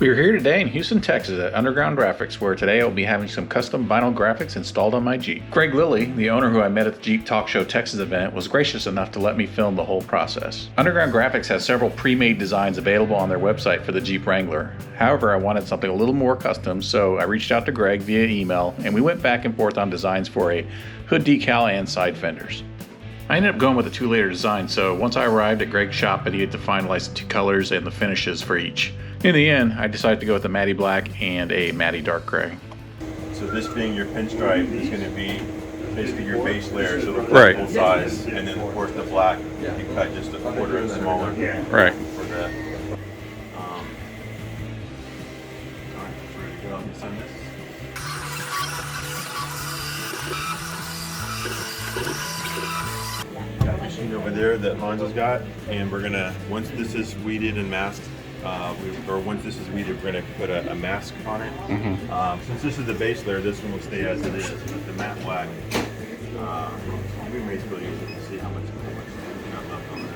We are here today in Houston, Texas at Underground Graphics, where today I will be having some custom vinyl graphics installed on my Jeep. Greg Lilly, the owner who I met at the Jeep Talk Show Texas event, was gracious enough to let me film the whole process. Underground Graphics has several pre-made designs available on their website for the Jeep Wrangler. However, I wanted something a little more custom, so I reached out to Greg via email and we went back and forth on designs for a hood decal and side fenders. I ended up going with a 2-layer design, so once I arrived at Greg's shop, I needed to finalize the 2 colors and the finishes for each. In the end, I decided to go with a matty black and a matty dark gray. So this being your pinstripe is going to be basically your base layer, so the Right. full size, and then of course the black you cut just a quarter inch smaller. Right. For that. All right, ready to go and send this. Got a machine over there that Hans has got, and we're gonna, once this is weeded and masked, once this is weeded, we're gonna put a mask on it. Since this is the base layer, this one will stay as it is. But the matte black, we may still use it to see how much we got left on that.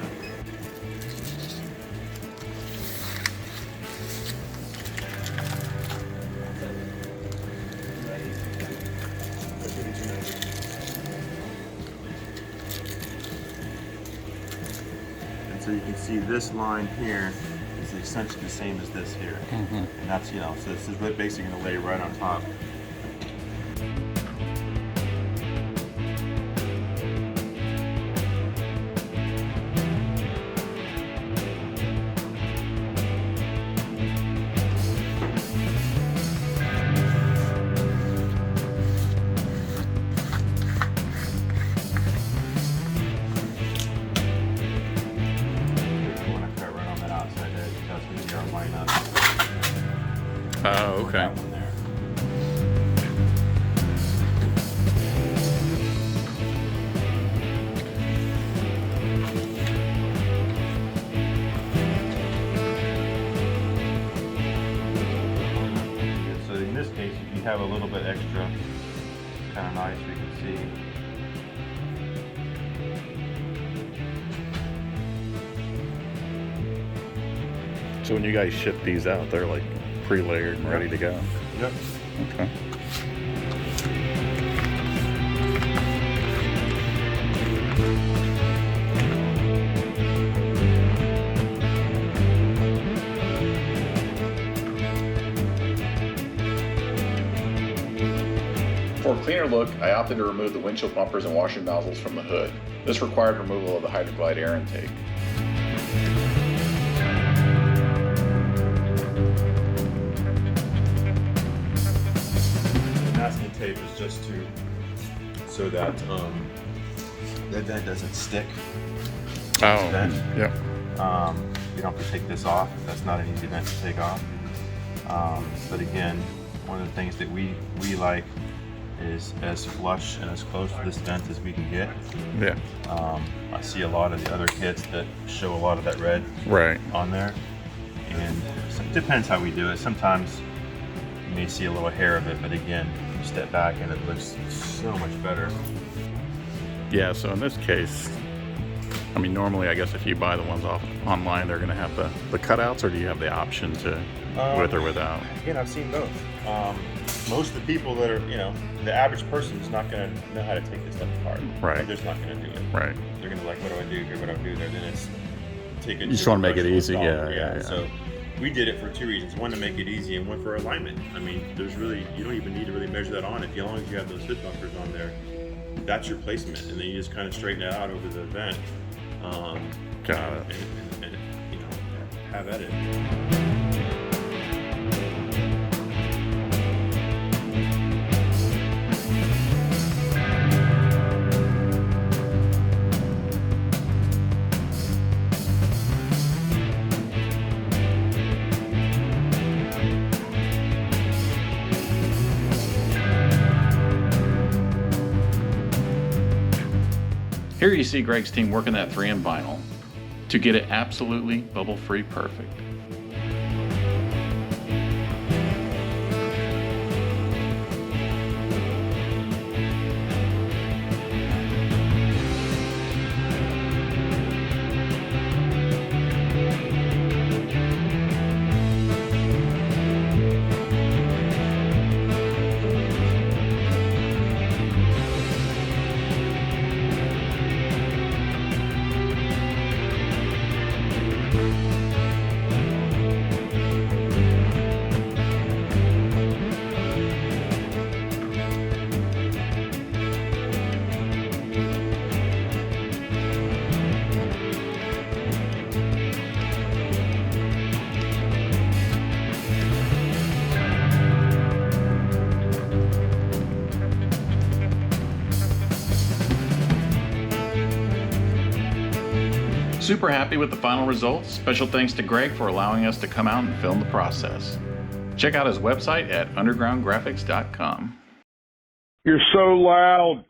And so you can see this line here is essentially the same as this here. And that's, so this is basically going to lay right on top. Oh, okay. That one there. So in this case, if you have a little bit extra, it's kind of nice. We can see. So when you guys ship these out, they're like pre-layered and ready to go. Yep. Okay. For a cleaner look, I opted to remove the windshield bumpers and washer nozzles from the hood. This required removal of the Hydroglide air intake. Masking tape is just so that that vent doesn't stick. Oh, Vent. yep. You don't have to take this off. That's not an easy vent to take off. But again, one of the things that we like is as flush and as close to this vent as we can get. Yeah. I see a lot of the other kits that show a lot of that red Right. on there, and it depends how we do it. Sometimes you may see a little hair of it, but again, you step back and it looks so much better. Yeah, so in this case, I mean, normally I guess if you buy the ones off online, they're going to have the cutouts, or do you have the option to with or without? Again, I've seen both. Most of the people that are, the average person is not going to know how to take this stuff apart. Right. They're just not going to do it. Right. They're going to like, what do I do here? What do I do there? Then it's take it. You just want to make it easy. Installer. Yeah. So we did it for 2 reasons. One, to make it easy, and one for alignment. I mean, you don't even need to really measure that on. As long as you have those hood bumpers on there, that's your placement, and then you just kind of straighten it out over the vent. Got it. And have at it. Here you see Greg's team working that 3M vinyl to get it absolutely bubble-free perfect. super happy with the final results. Special thanks to Greg for allowing us to come out and film the process. Check out his website at undergroundgraphics.com. You're so loud.